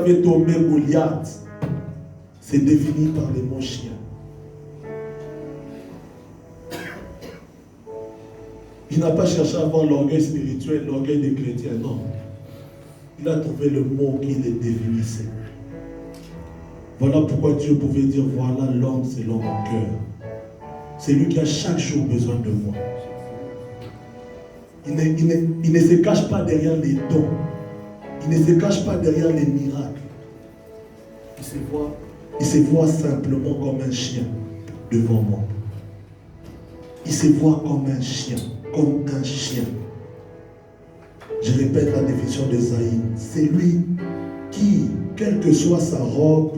avait tombé Goliath, c'est défini par les mots chien. Il n'a pas cherché à avoir l'orgueil spirituel, l'orgueil des chrétiens, non. Il a trouvé le mot qui les définissait. Voilà pourquoi Dieu pouvait dire, voilà l'homme selon mon cœur. C'est lui qui a chaque jour besoin de moi. Il ne se cache pas derrière les dons. Il ne se cache pas derrière les miracles. Il se voit simplement comme un chien devant moi. Il se voit comme un chien, comme un chien. Je répète la définition d'Ésaïe. C'est lui qui, quelle que soit sa robe,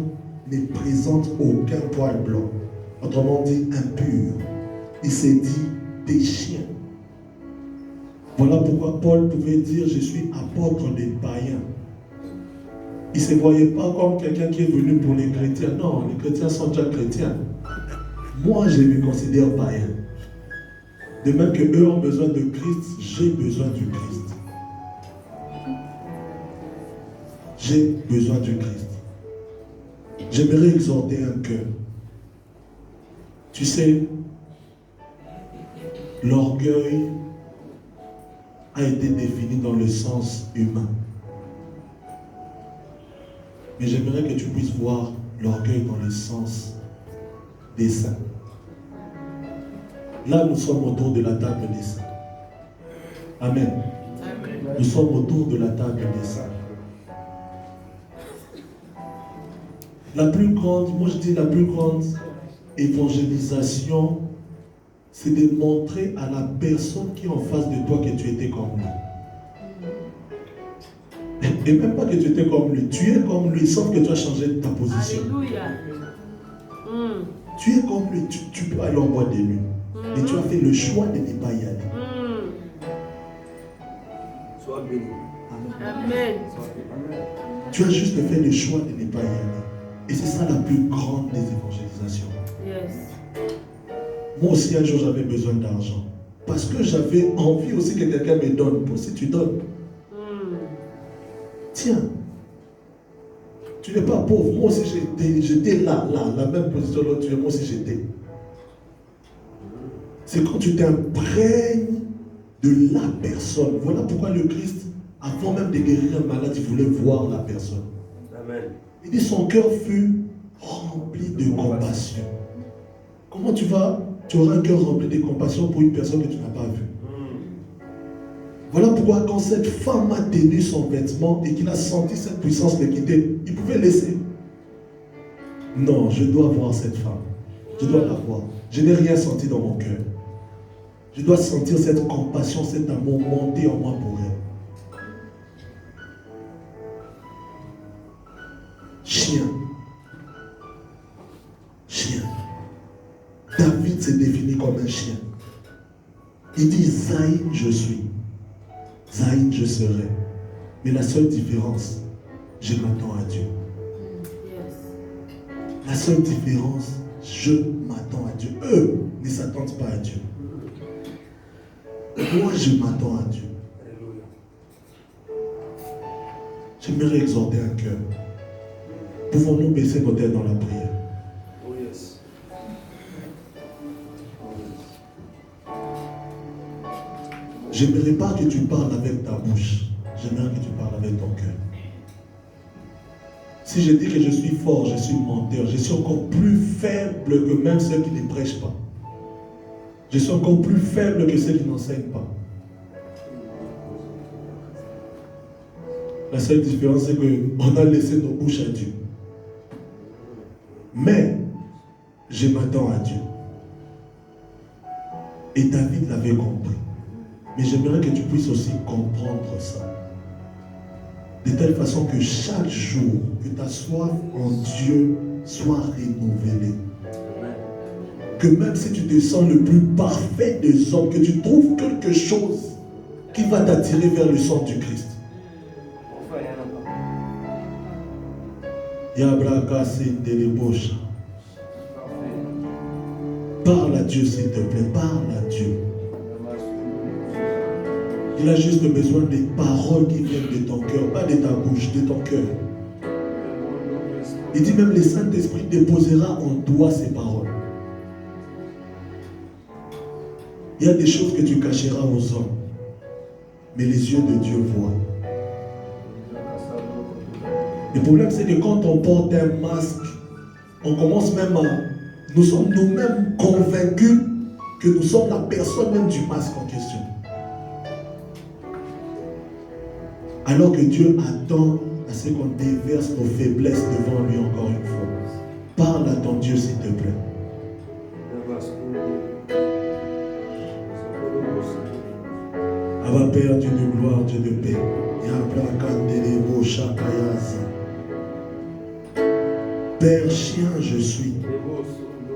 ne présente aucun poil blanc. Autrement dit, impur. Il s'est dit des chiens. Voilà pourquoi Paul pouvait dire, je suis apôtre des païens. Il ne se voyait pas comme quelqu'un qui est venu pour les chrétiens. Non, les chrétiens sont déjà chrétiens. Moi, je me considère païen. De même que eux ont besoin de Christ, j'ai besoin du Christ. J'ai besoin du Christ. J'aimerais exhorter un cœur. Tu sais, l'orgueil a été défini dans le sens humain. Mais j'aimerais que tu puisses voir l'orgueil dans le sens des saints. Là, nous sommes autour de la table des saints. Amen. Amen. Nous sommes autour de la table des saints. La plus grande, moi je dis la plus grande évangélisation, c'est de montrer à la personne qui est en face de toi que tu étais comme lui. Et même pas que tu étais comme lui, tu es comme lui, sauf que tu as changé ta position. Alléluia. Tu es comme lui, tu peux aller en boîte de nuit. Et tu as fait le choix de ne pas y aller. Sois béni. Amen. Tu as juste fait le choix de ne pas y aller. Et c'est ça la plus grande des évangélisations. Yes. Moi aussi, un jour, j'avais besoin d'argent. Parce que j'avais envie aussi que quelqu'un me donne. Pour si tu donnes. Tiens. Tu n'es pas pauvre. Moi aussi, j'étais là, la même position là où tu es. Moi aussi, j'étais. C'est quand tu t'imprègnes de la personne. Voilà pourquoi le Christ, avant même de guérir un malade, il voulait voir la personne. Amen. Il dit son cœur fut rempli de compassion. Comment tu auras un cœur rempli de compassion pour une personne que tu n'as pas vue? Voilà pourquoi quand cette femme a tenu son vêtement et qu'il a senti cette puissance le quitter, il pouvait laisser. Non, je dois voir cette femme. Je dois la voir. Je n'ai rien senti dans mon cœur. Je dois sentir cette compassion, cet amour monter en moi pour elle. Chien. Chien. David s'est défini comme un chien. Il dit Zaïn, je suis. Zaïn, je serai. Mais la seule différence, je m'attends à Dieu. La seule différence, je m'attends à Dieu. Eux ne s'attendent pas à Dieu. Moi, je m'attends à Dieu. J'aimerais exhorter un cœur. Pouvons-nous baisser nos têtes dans la prière? Oh yes. J'aimerais pas que tu parles avec ta bouche. J'aimerais que tu parles avec ton cœur. Si je dis que je suis fort, je suis menteur, je suis encore plus faible que même ceux qui ne prêchent pas. Je suis encore plus faible que ceux qui n'enseignent pas. La seule différence, c'est qu'on a laissé nos bouches à Dieu. Mais, je m'attends à Dieu. Et David l'avait compris. Mais j'aimerais que tu puisses aussi comprendre ça. De telle façon que chaque jour, que ta soif en Dieu soit renouvelée. Que même si tu te sens le plus parfait des hommes, que tu trouves quelque chose qui va t'attirer vers le sang du Christ. Parle à Dieu s'il te plaît, parle à Dieu. Il a juste besoin des paroles qui viennent de ton cœur, pas de ta bouche, de ton cœur. Il dit même le Saint-Esprit déposera en toi ces paroles. Il y a des choses que tu cacheras aux hommes, mais les yeux de Dieu voient. Le problème, c'est que quand on porte un masque, on commence même à... Nous sommes nous-mêmes convaincus que nous sommes la personne même du masque en question. Alors que Dieu attend à ce qu'on déverse nos faiblesses devant lui encore une fois. Parle à ton Dieu, s'il te plaît. Abba Père, Dieu de gloire, Dieu de paix. Père, chien je suis,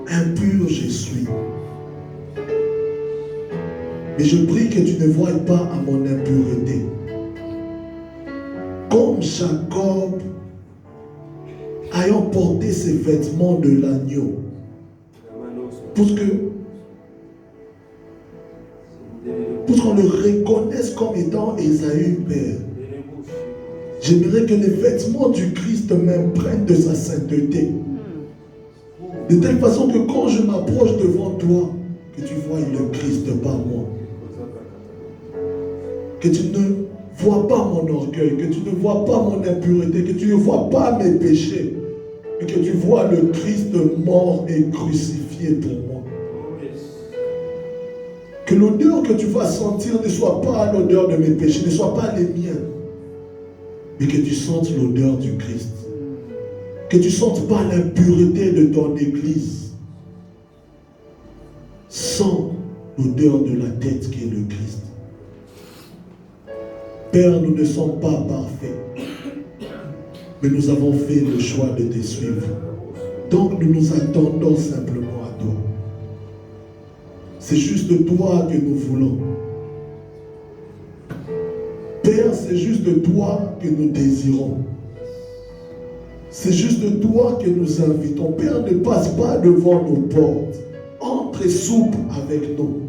impur je suis. Mais je prie que tu ne voies pas à mon impureté. Comme Jacob, ayant porté ses vêtements de l'agneau, pour qu'on le reconnaisse comme étant Ésaü, Père. J'aimerais que les vêtements du Christ même prennent de sa sainteté. De telle façon que quand je m'approche devant toi, que tu vois le Christ par moi. Que tu ne vois pas mon orgueil, que tu ne vois pas mon impureté, que tu ne vois pas mes péchés, mais que tu vois le Christ mort et crucifié pour moi. Que l'odeur que tu vas sentir ne soit pas l'odeur de mes péchés, ne soit pas les miens, mais que tu sentes l'odeur du Christ. Que tu ne sentes pas l'impureté de ton église. Sens l'odeur de la tête qui est le Christ. Père, nous ne sommes pas parfaits, mais nous avons fait le choix de te suivre. Donc nous nous attendons simplement à toi. C'est juste toi que nous voulons. Père, c'est juste toi que nous désirons. C'est juste toi que nous invitons. Père, ne passe pas devant nos portes. Entre et soupe avec nous.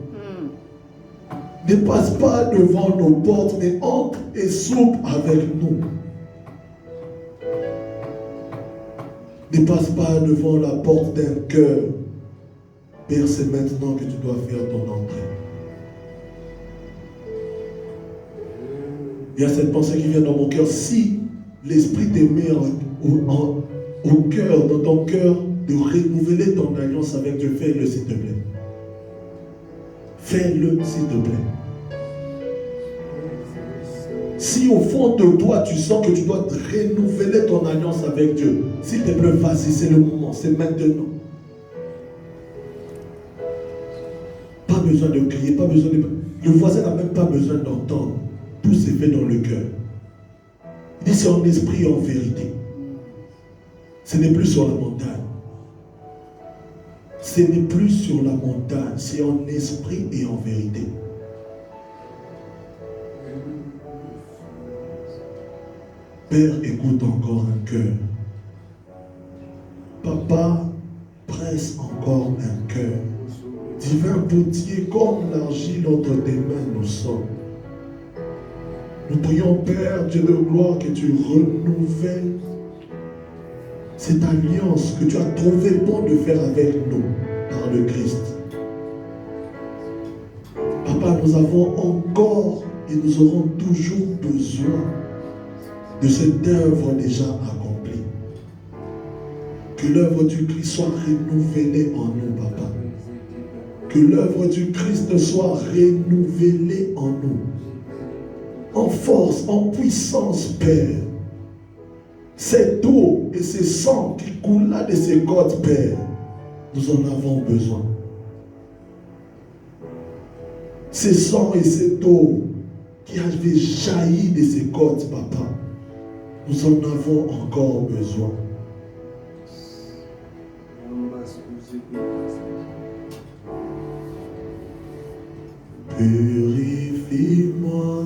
Ne passe pas devant nos portes, mais entre et soupe avec nous. Ne passe pas devant la porte d'un cœur. Père, c'est maintenant que tu dois faire ton entrée. Il y a cette pensée qui vient dans mon cœur. Si l'Esprit te met au cœur, dans ton cœur, de renouveler ton alliance avec Dieu, fais-le s'il te plaît. Fais-le s'il te plaît. Si au fond de toi, tu sens que tu dois renouveler ton alliance avec Dieu, s'il te plaît, vas-y, c'est le moment, c'est maintenant. Pas besoin de crier, pas besoin de... Le voisin n'a même pas besoin d'entendre. Tout s'est fait dans le cœur. Il dit c'est en esprit et en vérité. Ce n'est plus sur la montagne. Ce n'est plus sur la montagne, c'est en esprit et en vérité. Père, écoute encore un cœur. Papa, presse encore un cœur. Divin potier, comme l'argile entre tes mains nous sommes. Nous prions, Père, Dieu de gloire, que tu renouvelles cette alliance que tu as trouvé bon de faire avec nous par le Christ. Papa, nous avons encore et nous aurons toujours besoin de cette œuvre déjà accomplie. Que l'œuvre du Christ soit renouvelée en nous, Papa. Que l'œuvre du Christ soit renouvelée en nous. En force, en puissance, Père. Cette eau et ce sang qui coule là de ces côtes, Père, nous en avons besoin. Ce sang et cette eau qui avait jailli de ces côtes, Papa, nous en avons encore besoin. Purifie-moi,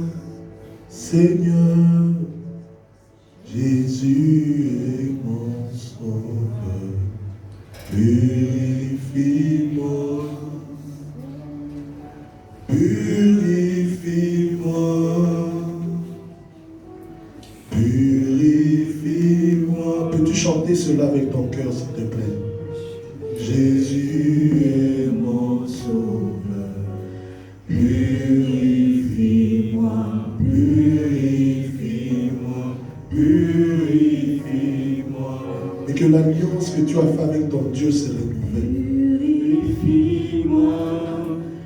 Seigneur, Jésus est mon sauveur. Purifie-moi, purifie-moi, purifie-moi, peux-tu chanter cela avec ton cœur, s'il te plaît? Jésus est mon sauveur, purifie-moi, purifie-moi, purifie-moi. Et que l'alliance que tu as faite avec ton Dieu se renouvelle. Purifie-moi,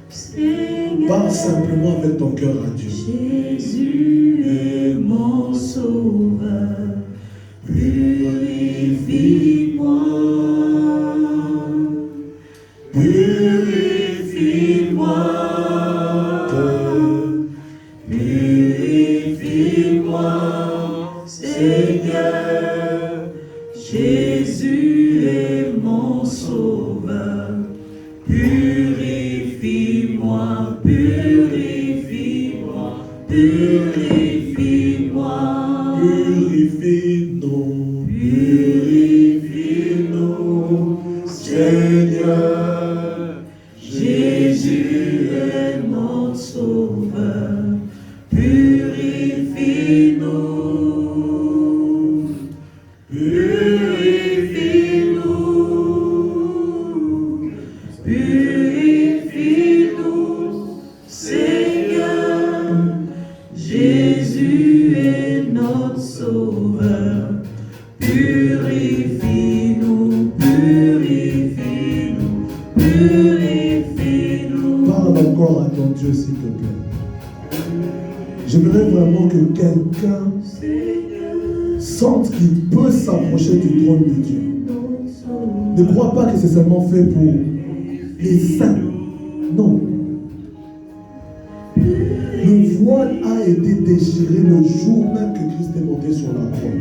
Seigneur. Parle simplement avec ton cœur à Dieu. Jésus est mon sauveur, purifie-moi, purifie-moi, purifie-moi, Seigneur. Jésus est mon sauveur, purifie-moi, purifie-moi, purifie-moi. Purifie-nous, purifie-nous, Seigneur. Jésus est notre sauveur, purifie-nous, purifie-nous, purifie-nous, Seigneur. Jésus est notre sauveur, purifie-nous, purifie-nous, purifie-nous. Parle encore à ton Dieu, s'il te plaît. J'aimerais vraiment que quelqu'un sente qu'il peut s'approcher du trône de Dieu. Ne crois pas que c'est seulement fait pour les saints. Non. Le voile a été déchiré le jour même que Christ est monté sur la croix.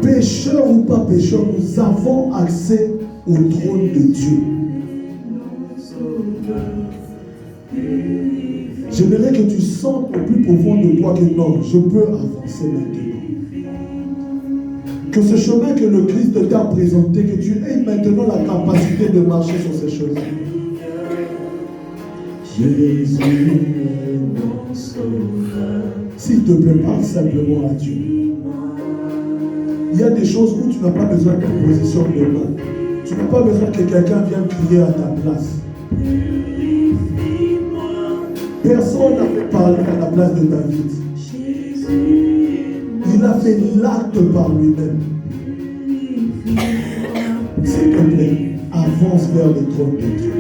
Pécheur ou pas pécheur, nous avons accès au trône de Dieu. J'aimerais que tu sentes au plus profond de toi que non, je peux avancer maintenant. Que ce chemin que le Christ t'a présenté, que tu aies maintenant la capacité de marcher sur ce chemin. Jésus est mon sauveur. S'il te plaît, parle simplement à Dieu. Il y a des choses où tu n'as pas besoin de position de main. Tu n'as pas besoin que quelqu'un vienne crier à ta place. Personne n'a fait parler à la place de David. Il a fait l'acte par lui-même. S'il te plaît, avance vers le trône de Dieu.